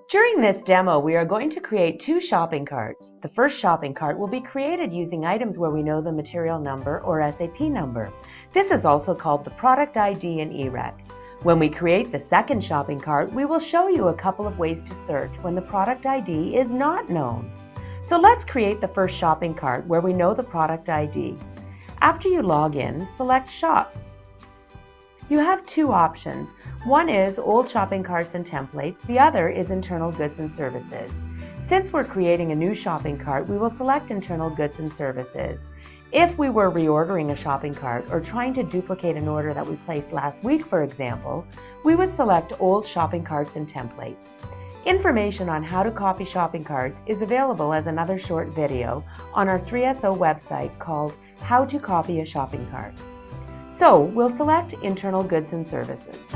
During this demo, we are going to create two shopping carts. The first shopping cart will be created using items where we know the material number or SAP number. This is also called the product ID in E-Req. When we create the second shopping cart, we will show you a couple of ways to search when the product ID is not known. So let's create the first shopping cart where we know the product ID. After you log in, select Shop. You have two options. One is Old Shopping Carts and Templates. The other is Internal Goods and Services. Since we're creating a new shopping cart, we will select Internal Goods and Services. If we were reordering a shopping cart or trying to duplicate an order that we placed last week, for example, we would select Old Shopping Carts and Templates. Information on how to copy shopping carts is available as another short video on our 3SO website called How to Copy a Shopping Cart. So we'll select Internal Goods and Services.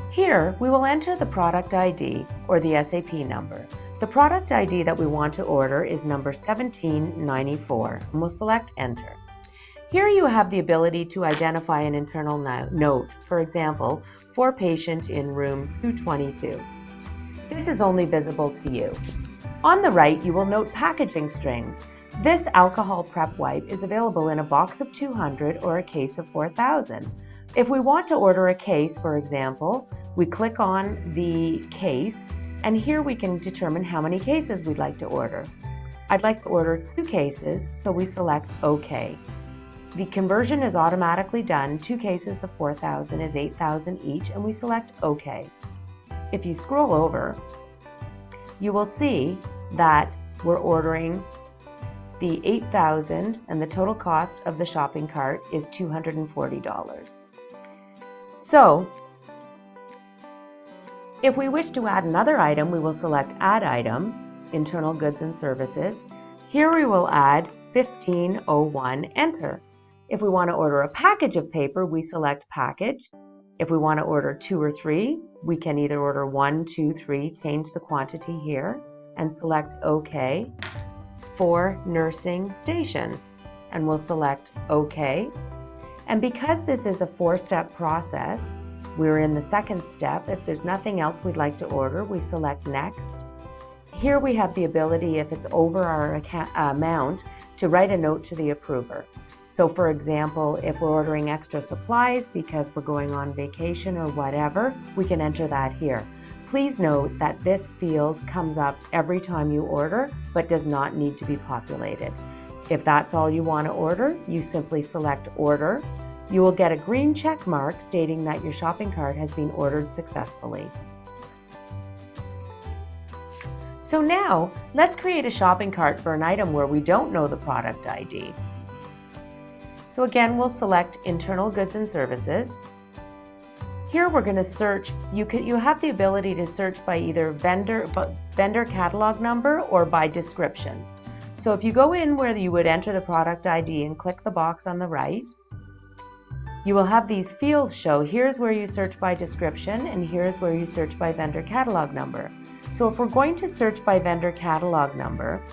Here we will enter the product ID or the SAP number. The product ID that we want to order is number 1794 and we'll select Enter. Here you have the ability to identify an internal note, for example, for patient in room 222. This is only visible to you. On the right you will note packaging strings. This alcohol prep wipe is available in a box of 200 or a case of 4,000. If we want to order a case, for example, we click on the case and here we can determine how many cases we'd like to order. I'd like to order 2 cases, so we select OK. The conversion is automatically done. 2 cases of 4,000 is 8,000 each and we select OK. If you scroll over, you will see that we're ordering the 8,000 and the total cost of the shopping cart is $240. So, if we wish to add another item, we will select Add Item, Internal Goods and Services. Here we will add 1501, Enter. If we want to order a package of paper, we select Package. If we want to order 2 or 3, we can either order 1, 2, 3, change the quantity here, and select OK. For nursing station, and we'll select OK. And because this is a 4-step process, we're in the second step. If there's nothing else we'd like to order, we select Next. Here we have the ability, if it's over our amount, to write a note to the approver. So for example, if we're ordering extra supplies because we're going on vacation or whatever, we can enter that here. Please note that this field comes up every time you order, but does not need to be populated. If that's all you want to order, you simply select Order. You will get a green check mark stating that your shopping cart has been ordered successfully. So now, let's create a shopping cart for an item where we don't know the product ID. So again, we'll select Internal Goods and Services. Here we're going to search. You have the ability to search by either vendor catalog number or by description. So if you go in where you would enter the product ID and click the box on the right, you will have these fields show. Here's where you search by description and here's where you search by vendor catalog number. So if we're going to search by vendor catalog number,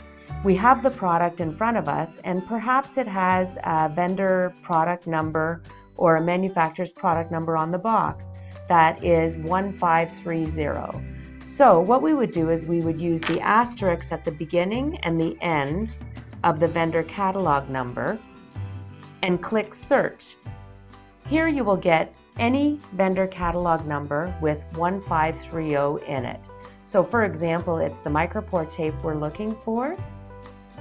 we have the product in front of us and perhaps it has a vendor product number or a manufacturer's product number on the box. That is 1530. So what we would do is we would use the asterisk at the beginning and the end of the vendor catalog number and click Search. Here you will get any vendor catalog number with 1530 in it. So for example, it's the micropore tape we're looking for.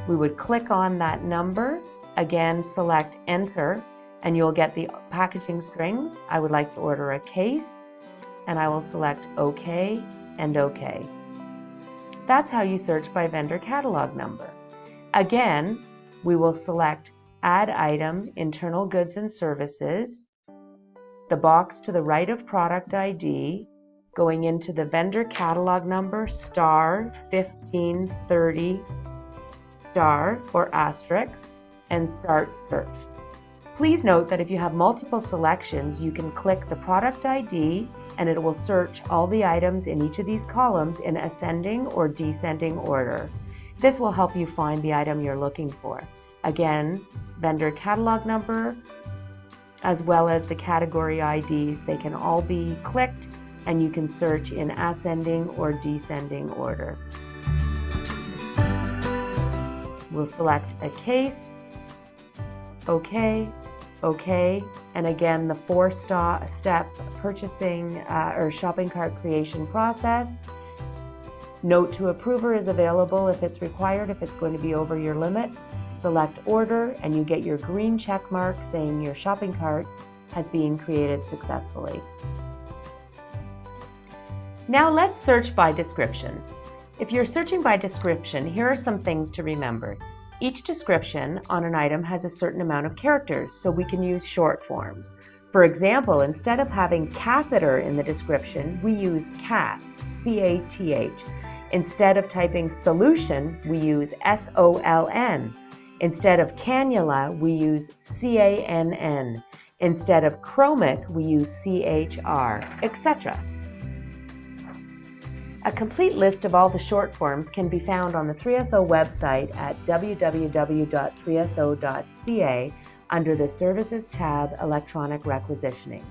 We would click on that number, again select Enter, and you'll get the packaging strings. I would like to order a case, and I will select OK and OK. That's how you search by vendor catalog number. Again, we will select Add Item, Internal Goods and Services, the box to the right of product ID, going into the vendor catalog number star 1530 star or asterisk, and start search. Please note that if you have multiple selections, you can click the product ID and it will search all the items in each of these columns in ascending or descending order. This will help you find the item you're looking for. Again, vendor catalog number, as well as the category IDs, they can all be clicked and you can search in ascending or descending order. We'll select a case, OK, OK, and again the 4-step purchasing or shopping cart creation process. Note to approver is available if it's required, if it's going to be over your limit. Select order and you get your green check mark saying your shopping cart has been created successfully. Now let's search by description. If you're searching by description, here are some things to remember. Each description on an item has a certain amount of characters, so we can use short forms. For example, instead of having catheter in the description, we use CAT, C-A-T-H. Instead of typing solution, we use S-O-L-N. Instead of cannula, we use C-A-N-N. Instead of chromic, we use C-H-R, etc. A complete list of all the short forms can be found on the 3SO website at www.3so.ca under the Services tab, Electronic Requisitioning.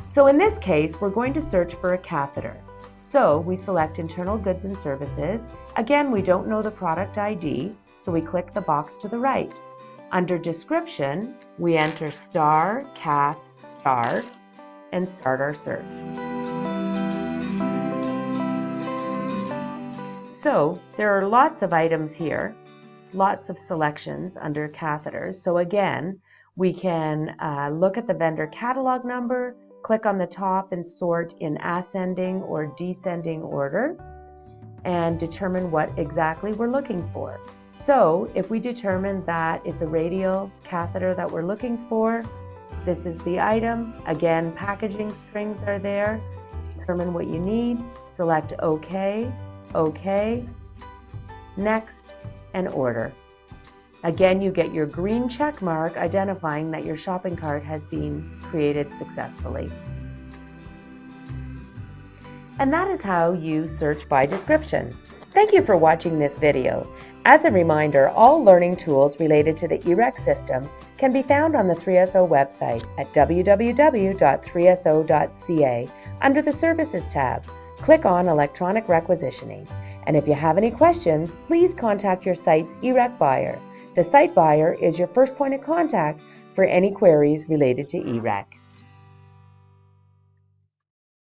So in this case, we're going to search for a catheter. So we select Internal Goods and Services. Again, we don't know the product ID, so we click the box to the right. Under Description, we enter star, cath, star, and start our search. So there are lots of items here, lots of selections under catheters. So again, we can look at the vendor catalog number, click on the top and sort in ascending or descending order, and determine what exactly we're looking for. So if we determine that it's a radial catheter that we're looking for, this is the item. Again, packaging strings are there. Determine what you need, select OK, OK, next, and order. Again, you get your green check mark identifying that your shopping cart has been created successfully. And that is how you search by description. Thank you for watching this video. As a reminder, all learning tools related to the E-Req system can be found on the 3SO website at www.3so.ca under the Services tab. Click on Electronic Requisitioning. And if you have any questions, please contact your site's E-Req buyer. The site buyer is your first point of contact for any queries related to E-Req.